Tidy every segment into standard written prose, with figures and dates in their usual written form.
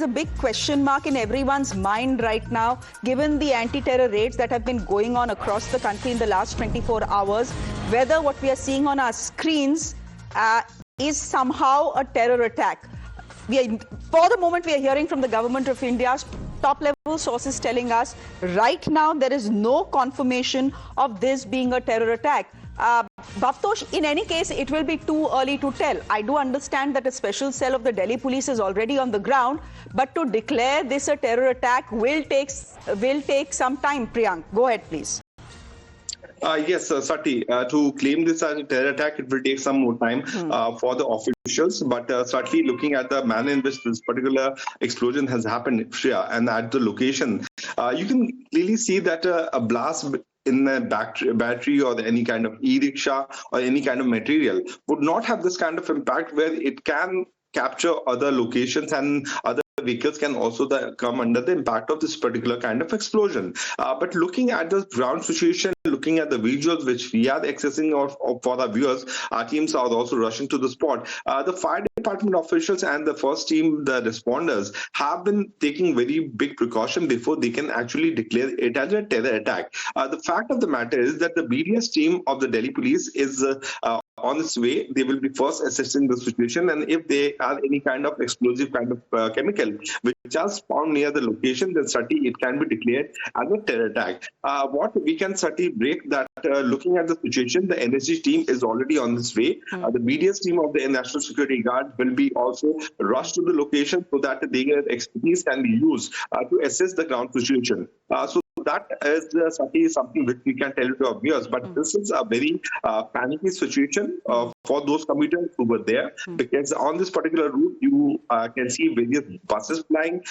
a big question mark in everyone's mind right now, given the anti-terror raids that have been going on across the country in the last 24 hours, whether what we are seeing on our screens is somehow a terror attack. For the moment, we are hearing from the government of India's top-level sources telling us right now there is no confirmation of this being a terror attack. Bhavtosh, in any case, it will be too early to tell. I do understand that a special cell of the Delhi police is already on the ground, but to declare this a terror attack will take some time. Priyank, go ahead, please. Yes, Sati, to claim this as a terror attack, it will take some more time for the officials. But certainly looking at the manner in which this particular explosion has happened, Shreya, and at the location, you can clearly see that a blast in a battery or any kind of e-rickshaw or any kind of material would not have this kind of impact where it can capture other locations and other vehicles can also come under the impact of this particular kind of explosion. But looking at the ground situation, looking at the visuals which we are accessing for our viewers, our teams are also rushing to the spot. The fire department officials and the first team, the responders, have been taking very big precaution before they can actually declare it as a terror attack. The fact of the matter is that the BDS team of the Delhi police is on its way. They will be first assessing the situation, and if they have any kind of explosive kind of chemical which is found near the location, then certainly it can be declared as a terror attack. What we can certainly break that looking at the situation, the NSG team is already on this way. The BDS team of the National Security Guard will be also rushed to the location so that their expertise can be used to assess the ground situation. So that is something which we can tell to our viewers, but this is a very panicky situation for those commuters who were there, because on this particular route you can see various buses flying,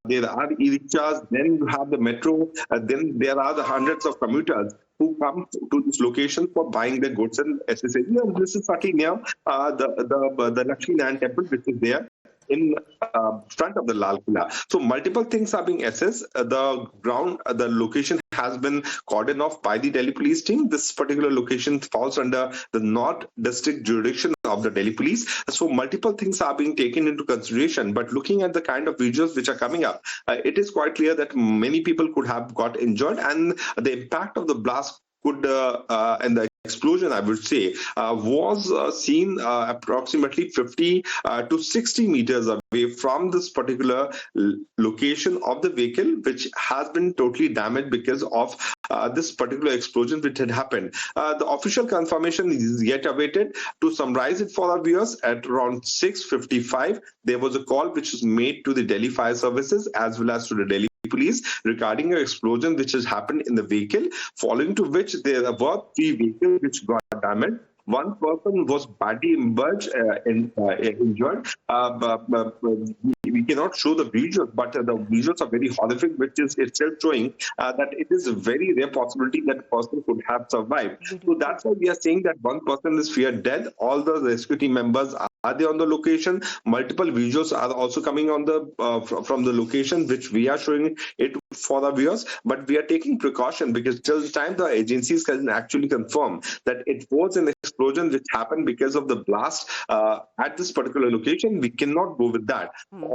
there are e-rickshaws, then you have the metro, then there are the hundreds of commuters who come to this location for buying their goods and accessories. And this is certainly near the Lakshmi Narayan temple, which is there in front of the Lal Qila. So multiple things are being assessed. The location has been cordoned off by the Delhi police team. This particular location falls under the North District jurisdiction of the Delhi police. So multiple things are being taken into consideration. But looking at the kind of visuals which are coming up, it is quite clear that many people could have got injured, and the impact of the blast could and the explosion, I would say, was seen approximately 50 to 60 meters away from this particular location of the vehicle, which has been totally damaged because of this particular explosion which had happened. The official confirmation is yet awaited. To summarize it for our viewers, at around 6:55, there was a call which was made to the Delhi Fire Services as well as to the Delhi police regarding an explosion which has happened in the vehicle, following to which there were 3 vehicles which got damaged. One person was badly injured. We cannot show the visuals, but the visuals are very horrific, which is itself showing that it is a very rare possibility that a person could have survived. So that's why we are saying that one person is feared dead. All the rescue team members are there on the location. Multiple visuals are also coming on the from the location, which we are showing it for the viewers. But we are taking precaution because till the time the agencies can actually confirm that it was an explosion which happened because of the blast at this particular location, we cannot go with that.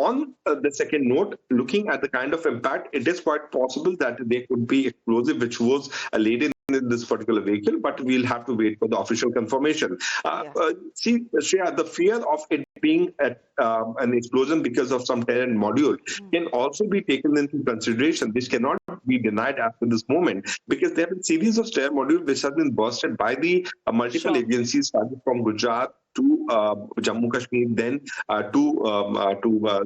On the second note, looking at the kind of impact, it is quite possible that there could be explosive which was laid in this particular vehicle, but we'll have to wait for the official confirmation. See, Shreya, the fear of it being an explosion because of some terror module can also be taken into consideration. This cannot be denied after this moment, because there have been series of terror modules which have been bursted by the multiple agencies, starting from Gujarat to Jammu Kashmir, then to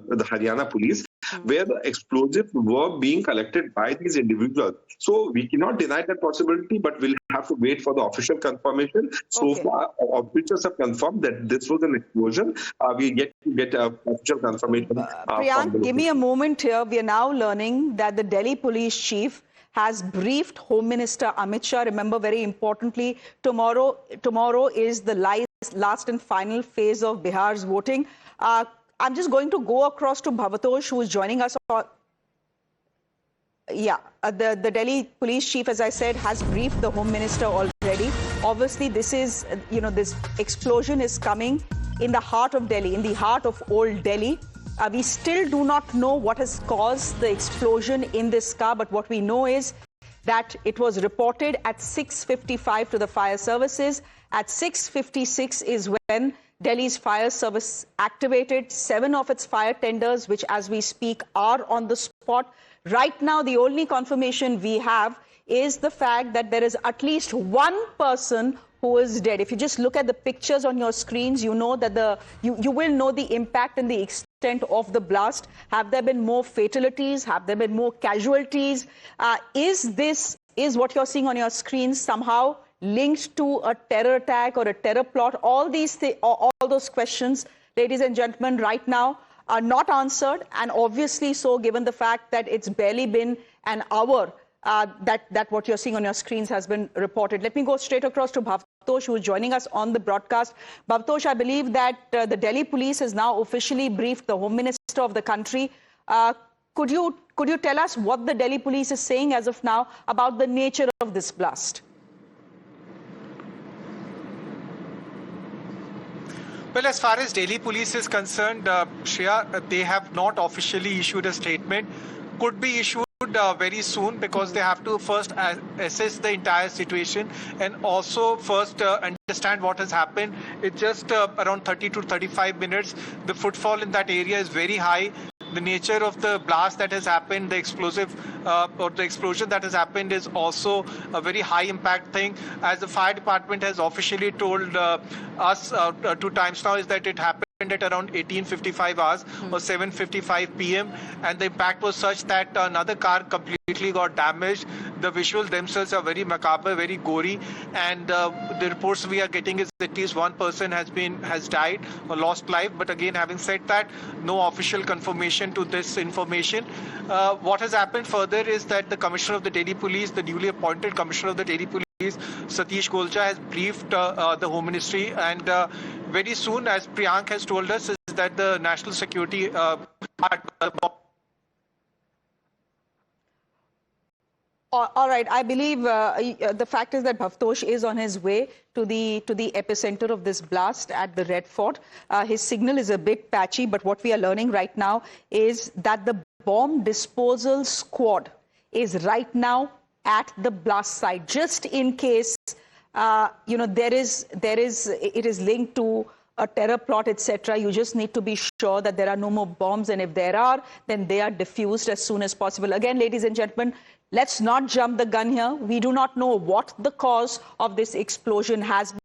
the Haryana police, where the explosives were being collected by these individuals. So we cannot deny that possibility, but we'll have to wait for the official confirmation. So far, officials have confirmed that this was an explosion. We get to get official confirmation. Priyank, give me a moment here. We are now learning that the Delhi police chief has briefed Home Minister Amit Shah. Remember, very importantly, tomorrow is the last and final phase of Bihar's voting. I'm just going to go across to Bhavatosh, who is joining us. The Delhi police chief, as I said, has briefed the Home Minister already. Obviously, this is, this explosion is coming in the heart of Delhi, in the heart of old Delhi. We still do not know what has caused the explosion in this car, but what we know is that it was reported at 6:55 to the fire services. At 6:56 is when Delhi's fire service activated 7 of its fire tenders, which as we speak are on the spot. Right now, the only confirmation we have is the fact that there is at least one person who is dead. If you just look at the pictures on your screens, you know that you will know the impact and the extent of the blast. Have there been more fatalities? Have there been more casualties? Is what you're seeing on your screens somehow linked to a terror attack or a terror plot? All those questions, ladies and gentlemen, right now are not answered, and obviously so, given the fact that it's barely been an hour that what you're seeing on your screens has been reported. Let me go straight across to Bhavtosh, who is joining us on the broadcast. Bhavtosh, I believe that the Delhi police has now officially briefed the Home Minister of the country. Could you tell us what the Delhi police is saying as of now about the nature of this blast? Well, as far as Delhi police is concerned, Shreya, they have not officially issued a statement. Could be issued very soon, because they have to first assess the entire situation and also first understand what has happened. It's just around 30 to 35 minutes. The footfall in that area is very high. The nature of the blast that has happened, the explosive or the explosion that has happened is also a very high impact thing. As the fire department has officially told us 2 times now, is that it happened at around 18:55 hours or 7:55 p.m. and the impact was such that another car completely got damaged. The visuals themselves are very macabre, very gory, and the reports we are getting is at least one person has died or lost life. But again, having said that, no official confirmation to this information. What has happened further is that the Commissioner of the Delhi Police, the newly appointed Commissioner of the Delhi Police, Satish Golcha, has briefed the Home Ministry, and very soon, as Priyank has told us, is that the national security All right. I believe the fact is that Bhavtosh is on his way to the epicenter of this blast at the Red Fort. His signal is a bit patchy, but what we are learning right now is that the bomb disposal squad is right now at the blast site, just in case it is linked to a terror plot, etc. You just need to be sure that there are no more bombs, and if there are, then they are diffused as soon as possible. Again, ladies and gentlemen, let's not jump the gun here. We do not know what the cause of this explosion has been.